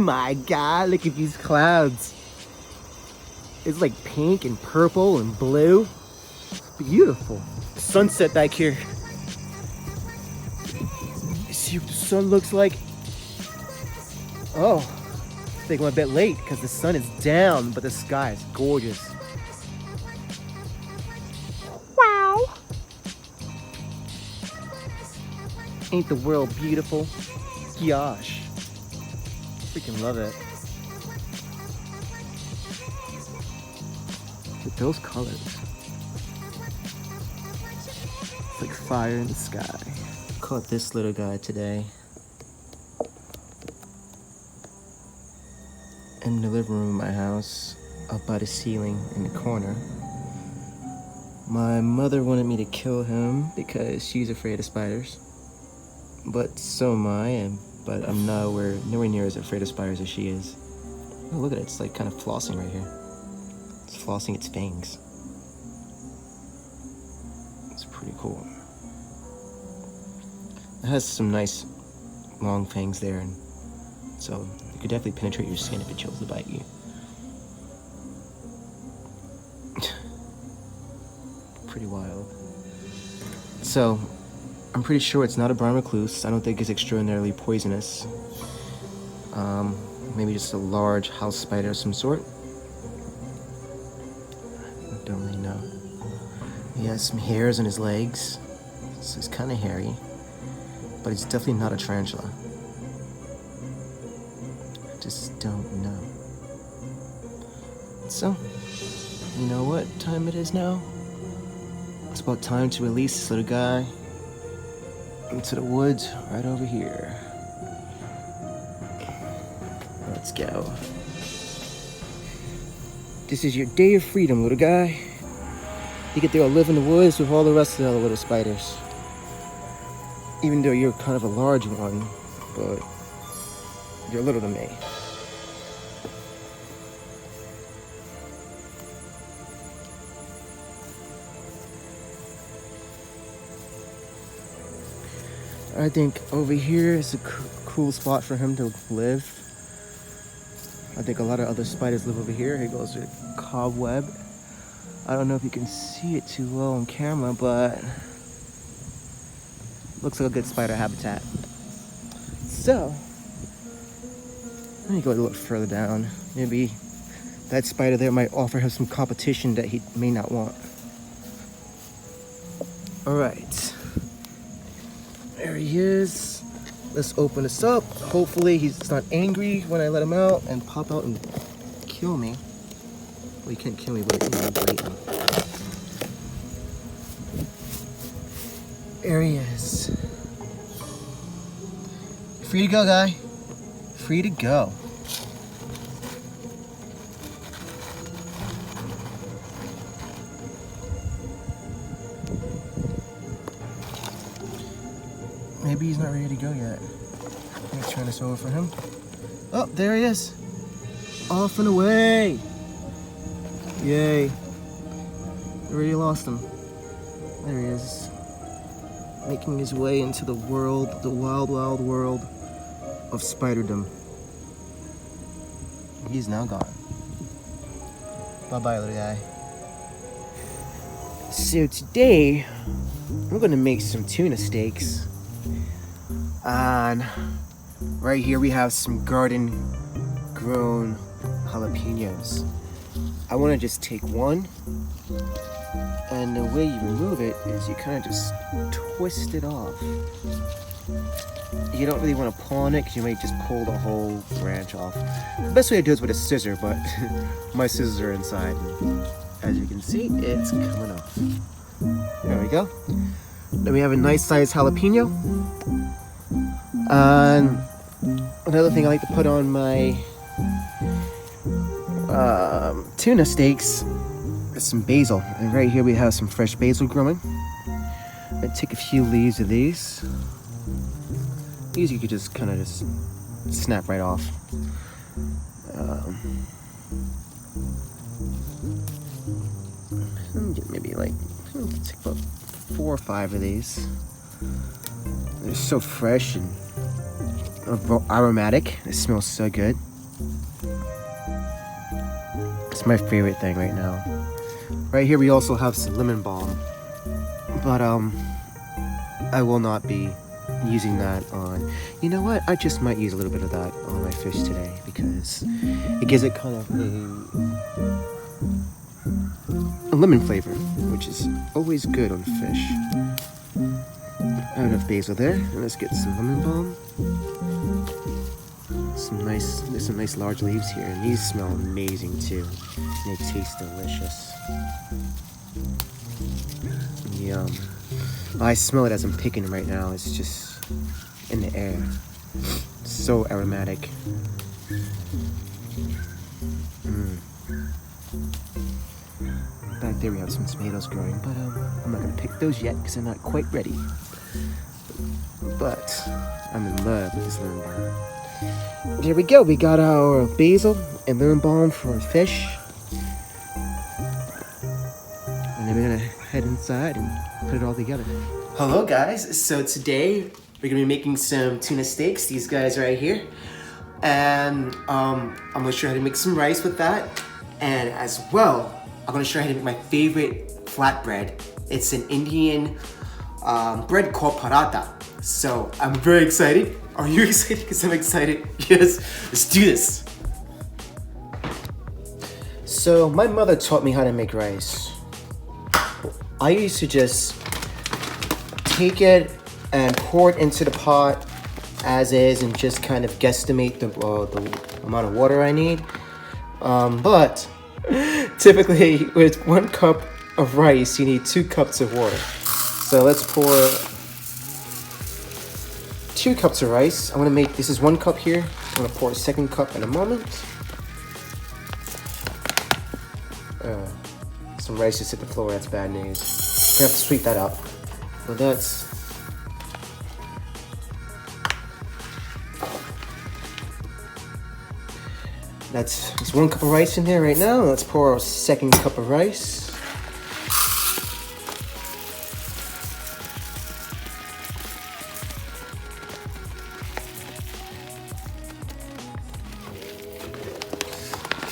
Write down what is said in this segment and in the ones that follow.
my god, look at these clouds. It's like pink and purple and blue. It's beautiful. Sunset back here. You see what the sun looks like? Oh, I think I'm a bit late because the sun is down, but the sky is gorgeous. Wow. Ain't the world beautiful? Gosh. Freaking love it. Look at those colors. It's like fire in the sky. Caught this little guy today. In the living room of my house, up by the ceiling in the corner. My mother wanted me to kill him because she's afraid of spiders. But so am I, but I'm nowhere near as afraid of spiders as she is. Oh, look at it, it's like kind of flossing right here. It's flossing its fangs. It's pretty cool. It has some nice long fangs there, and so it could definitely penetrate your skin if it chose to bite you. Pretty wild. So, I'm pretty sure it's not a brown recluse. I don't think it's extraordinarily poisonous. Maybe just a large house spider of some sort. I don't really know. He has some hairs on his legs, so he's kind of hairy, but he's definitely not a tarantula. I just don't know. So, you know what time it is now? It's about time to release this little guy into the woods right over here. Let's go. This is your day of freedom, little guy. You get to go live in the woods with all the rest of the other little spiders. Even though you're kind of a large one, but you're little to me. I think over here is a cool spot for him to live. I think a lot of other spiders live over here. Here goes a cobweb. I don't know if you can see it too well on camera, but looks like a good spider habitat. So, let me go a little further down. Maybe that spider there might offer him some competition that he may not want. All right. There he is. Let's open this up. Hopefully he's not angry when I let him out and pop out and kill me. Well, he can't kill me, but he's biting. There he is. Free to go, guy. Free to go. Maybe he's not ready to go yet. Let me turn this over for him. Oh, there he is. Off and away. Yay. Already lost him. There he is. Making his way into the world, the wild, wild world of spiderdom. He's now gone. Bye-bye, little guy. So today, we're gonna make some tuna steaks. And right here we have some garden grown jalapenos. I want to just take one, and the way you remove it is you kind of just twist it off. You don't really want to pull on it because you may just pull the whole branch off. The best way to do it is with a scissor, but my scissors are inside. As you can see, it's coming off. There we go. Then we have a nice sized jalapeno. And another thing I like to put on my tuna steaks is some basil. And right here we have some fresh basil growing. I take a few leaves of these. These you could just kind of just snap right off. Maybe like, take about 4 or 5 of these. They're so fresh and aromatic. It smells so good. It's my favorite thing right now. Right here we also have some lemon balm, but I will not be using that on, you know what, I just might use a little bit of that on my fish today because it gives it kind of a lemon flavor, which is always good on fish. I have enough basil there, and let's get some lemon balm. There's some nice large leaves here, and these smell amazing too. They taste delicious. Yum. I smell it as I'm picking them right now. It's just in the air. So aromatic. Back there we have some tomatoes growing, but I'm not gonna pick those yet because they're not quite ready. But I'm in love with this lemon balm. There we go. We got our basil and lemon balm for our fish. And then we're gonna head inside and put it all together. Hello guys, so today we're gonna be making some tuna steaks. These guys right here. And I'm gonna show you how to make some rice with that. And as well, I'm gonna show you how to make my favorite flatbread. It's an Indian bread called paratha. So I'm very excited. Are you excited? Because I'm excited. Yes, let's do this. So my mother taught me how to make rice. I used to just take it and pour it into the pot as is and just kind of guesstimate the amount of water I need. But typically with 1 cup of rice, you need 2 cups of water. So let's pour 2 cups of rice. I'm gonna make, this is 1 cup here. I'm gonna pour a 2nd cup in a moment. Some rice just hit the floor, that's bad news. You have to sweep that up. But that's it's 1 cup of rice in there right now. Let's pour our 2nd cup of rice.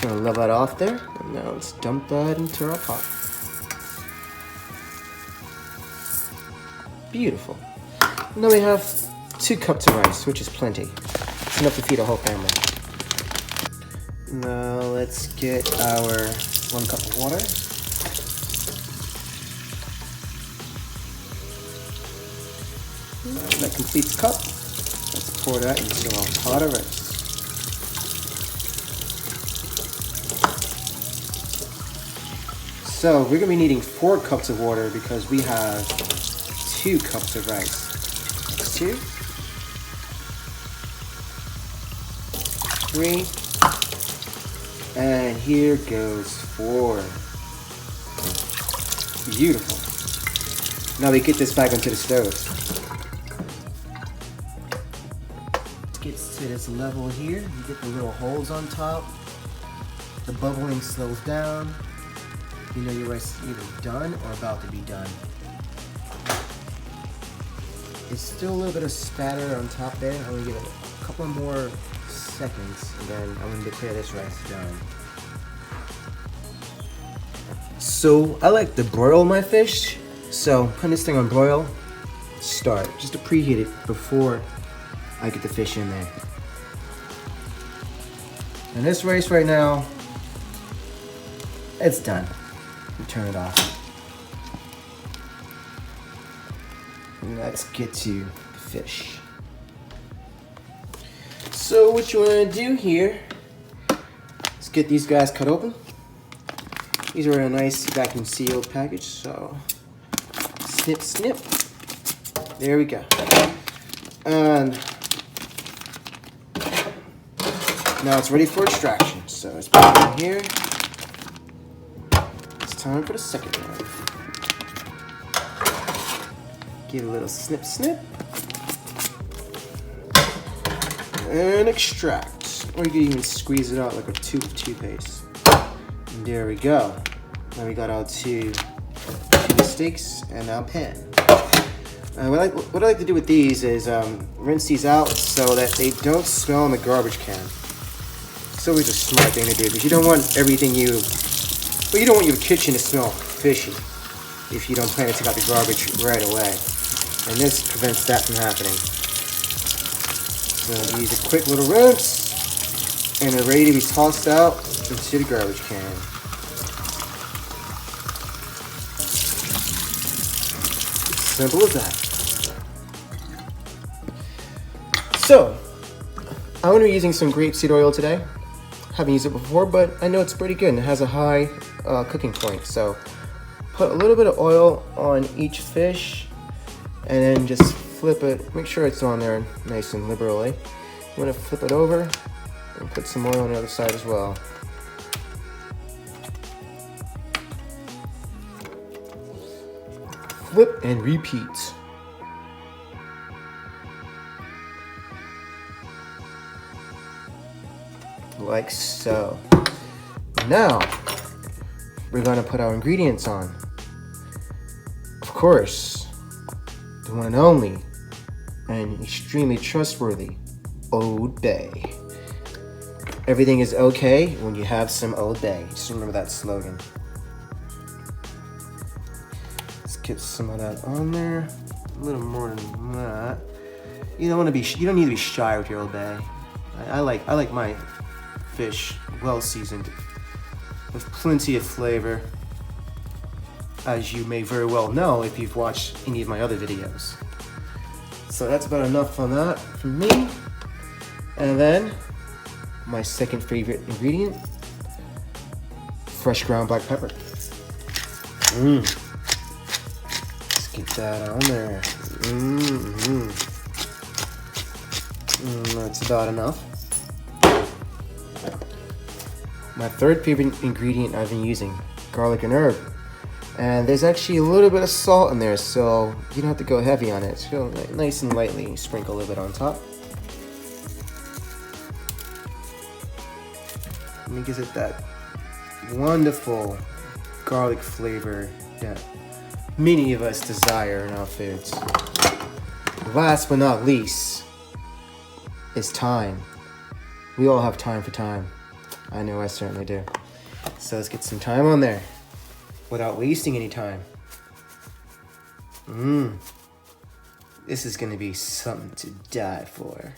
Gonna level that off there, and now let's dump that into our pot. Beautiful. Now we have 2 cups of rice, which is plenty. It's enough to feed a whole family. Now let's get our 1 cup of water. That completes the cup. Let's pour that into our pot of rice. So we're gonna be needing 4 cups of water because we have 2 cups of rice. That's 2, 3, and here goes 4. Beautiful. Now we get this back onto the stove. It gets to this level here. You get the little holes on top. The bubbling slows down. You know your rice is either done or about to be done. It's still a little bit of spatter on top there. I'm gonna give it a couple more seconds and then I'm gonna declare this rice done. So I like to broil my fish. So putting this thing on broil, start. Just to preheat it before I get the fish in there. And this rice right now, it's done. Turn it off. And let's get to the fish. So what you want to do here is get these guys cut open. These are in a nice vacuum sealed package, so snip snip. There we go. And now it's ready for extraction. So let's put it in here. Time for the 2nd one. Give it a little snip snip. And extract. Or you can even squeeze it out like a tube of toothpaste. And there we go. Now we got our 2 tuna steaks and our pan. What I like to do with these is rinse these out so that they don't smell in the garbage can. It's always a smart thing to do because you don't want you don't want your kitchen to smell fishy if you don't plan to take out the garbage right away. And this prevents that from happening. So use a quick little rinse, and they're ready to be tossed out into the garbage can. Simple as that. So, I'm going to be using some grapeseed oil today. Haven't used it before, but I know it's pretty good and it has a high cooking point. So, put a little bit of oil on each fish and then just flip it. Make sure it's on there nice and liberally. I'm going to flip it over and put some oil on the other side as well. Flip and repeat. Like so. Now, we're going to put our ingredients on. Of course, the one and only and extremely trustworthy Old Bay. Everything is okay when you have some Old Bay. Just remember that slogan. Let's get some of that on there. A little more than that. You don't need to be shy with your Old Bay. I like my fish well seasoned with plenty of flavor, as you may very well know if you've watched any of my other videos. So that's about enough on that for me. And then my second favorite ingredient, fresh ground black pepper. Let's get that on there. That's about enough. My third favorite ingredient I've been using, garlic and herb. And there's actually a little bit of salt in there, so you don't have to go heavy on it. So nice and lightly sprinkle a little bit on top. And it gives it that wonderful garlic flavor that many of us desire in our foods. Last but not least is thyme. We all have time for thyme. I know I certainly do. So let's get some thyme on there without wasting any time. This is gonna be something to die for.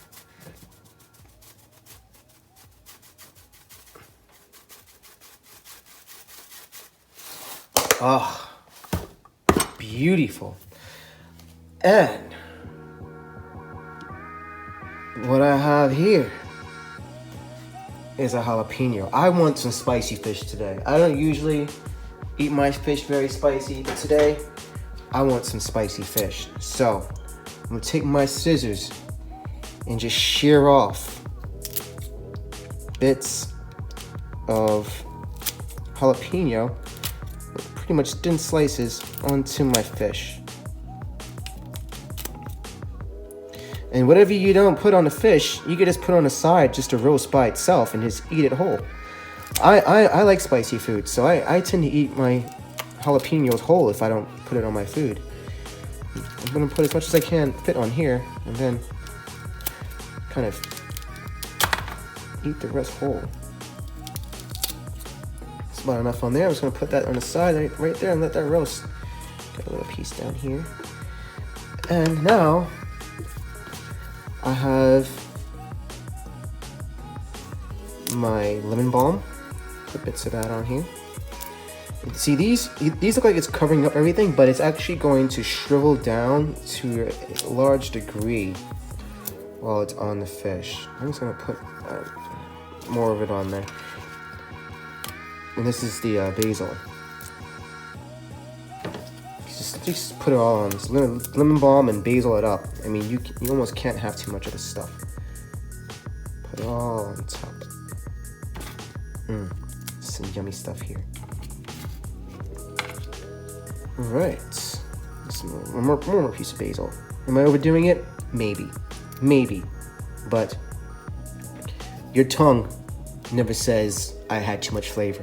Oh, beautiful. And what I have here is a jalapeno. I want some spicy fish today. I don't usually eat my fish very spicy, but today I want some spicy fish. So I'm gonna take my scissors and just shear off bits of jalapeno, pretty much thin slices, onto my fish. And whatever you don't put on the fish, you can just put on the side just to roast by itself and just eat it whole. I like spicy food, so I tend to eat my jalapenos whole if I don't put it on my food. I'm gonna put as much as I can fit on here and then kind of eat the rest whole. That's about enough on there. I'm just gonna put that on the side right there and let that roast. Got a little piece down here. And now I have my lemon balm. Put bits of that on here. See, these look like it's covering up everything, but it's actually going to shrivel down to a large degree while it's on the fish. I'm just gonna put more of it on there. And this is the basil. Just put it all on. Just lemon balm and basil it up. I mean, you almost can't have too much of this stuff. Put it all on top. Some yummy stuff here. All right. One more piece of basil. Am I overdoing it? Maybe. But your tongue never says I had too much flavor.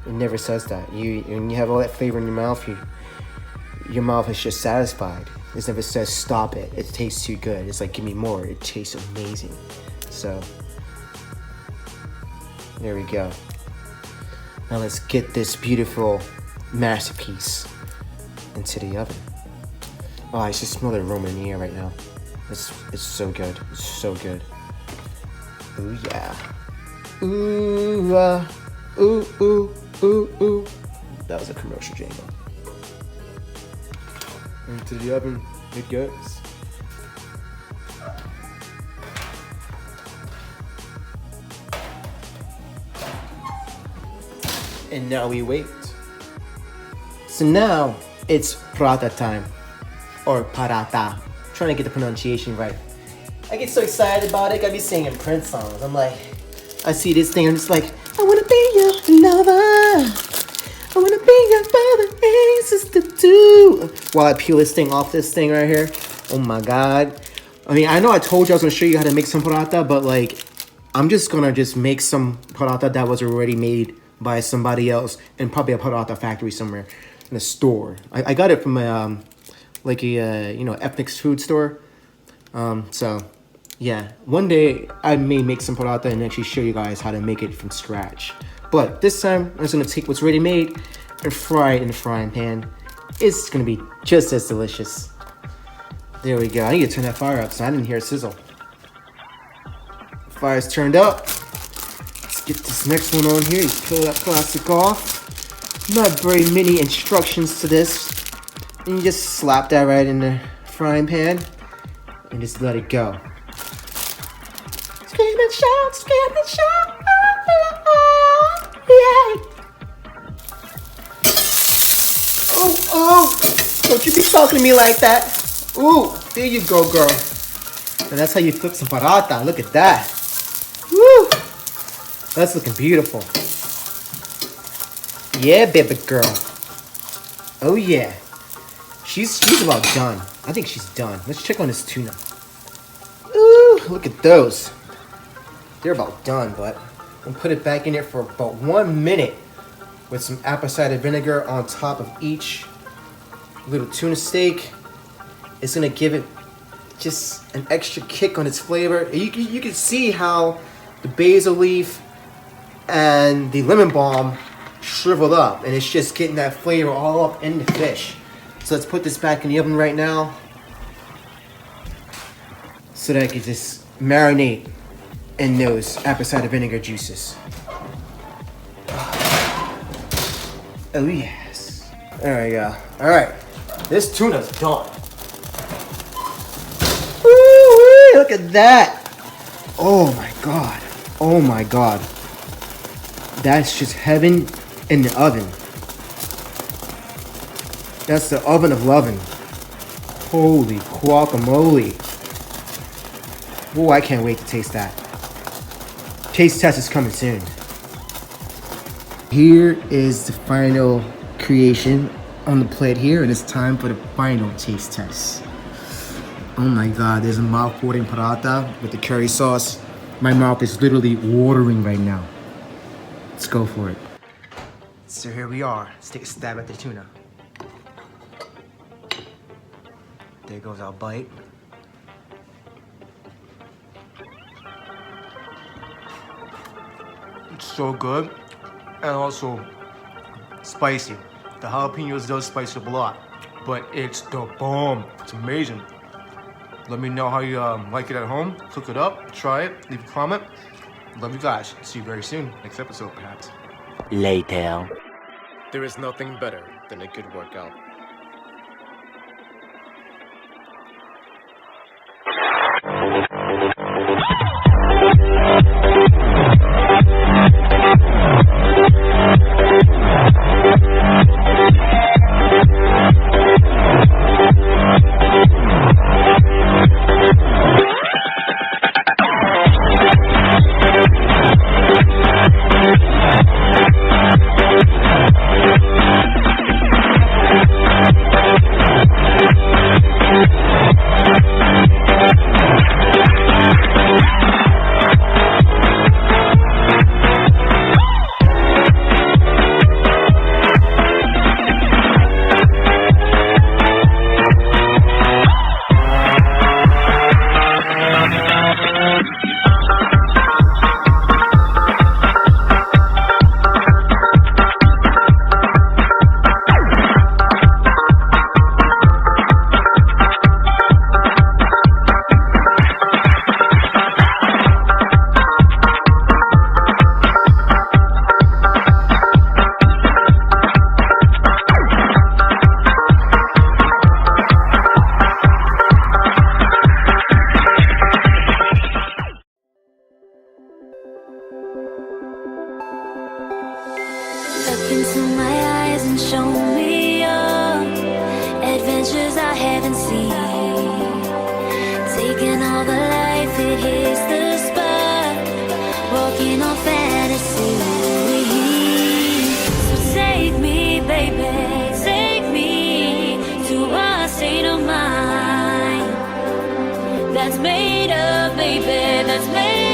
It never says that. When you have all that flavor in your mouth, your mouth is just satisfied. It never says stop it. It tastes too good. It's like give me more. It tastes amazing. So There we go. Now let's get this beautiful masterpiece into the oven. Oh, I just smell the aroma in the air right now. It's so good. It's so good. Ooh yeah. Ooh ooh ooh ooh ooh. That was a commercial jingle. Into the oven it goes. And now we wait. So now it's paratha time, or paratha. Trying to get the pronunciation right. I get so excited about it. I be singing Prince songs. I'm like, I see this thing. I'm just like, I wanna be your lover. I wanna be your brother and sister too. While I peel this thing off this thing right here. Oh my God. I mean, I know I told you I was gonna show you how to make some paratha, but like, I'm just gonna make some paratha that was already made by somebody else in probably a paratha factory somewhere in a store. I got it from a like a ethnic food store. So yeah, one day I may make some paratha and actually show you guys how to make it from scratch. But this time I'm just gonna take what's ready made and fry it in the frying pan. It's gonna be just as delicious. There we go. I need to turn that fire up so I didn't hear a sizzle. Fire's turned up. Let's get this next one on here. You peel that plastic off. Not very many instructions to this. And you just slap that right in the frying pan and just let it go. Scream and shout, scream and shout. Yay! Oh, don't you be talking to me like that. Ooh, there you go, girl. And that's how you flip some paratha. Look at that. Woo! That's looking beautiful. Yeah, baby girl. Oh yeah. She's about done. I think she's done. Let's check on this tuna. Ooh, look at those. They're about done, but I'm gonna put it back in there for about 1 minute with some apple cider vinegar on top of each little tuna steak. It's gonna give it just an extra kick on its flavor. You can see how the basil leaf and the lemon balm shriveled up, and it's just getting that flavor all up in the fish. So let's put this back in the oven right now so that I can just marinate in those apple cider vinegar juices. Oh yes. There we go. All right, this tuna's done. Woo-wee, look at that. Oh my God. Oh my God. That's just heaven in the oven. That's the oven of lovin'. Holy guacamole. Oh, I can't wait to taste that. Taste test is coming soon. Here is the final creation on the plate here, and it's time for the final taste test. Oh my God, there's a mouth-watering paratha with the curry sauce. My mouth is literally watering right now. Let's go for it. So here we are. Let's take a stab at the tuna. There goes our bite. It's so good and also spicy. The jalapenos does spice up a lot, but it's the bomb. It's amazing. Let me know how you like it at home. Cook it up, try it, leave a comment. Love you guys. See you very soon. Next episode, perhaps. Later. There is nothing better than a good workout. that's made of, baby, that's made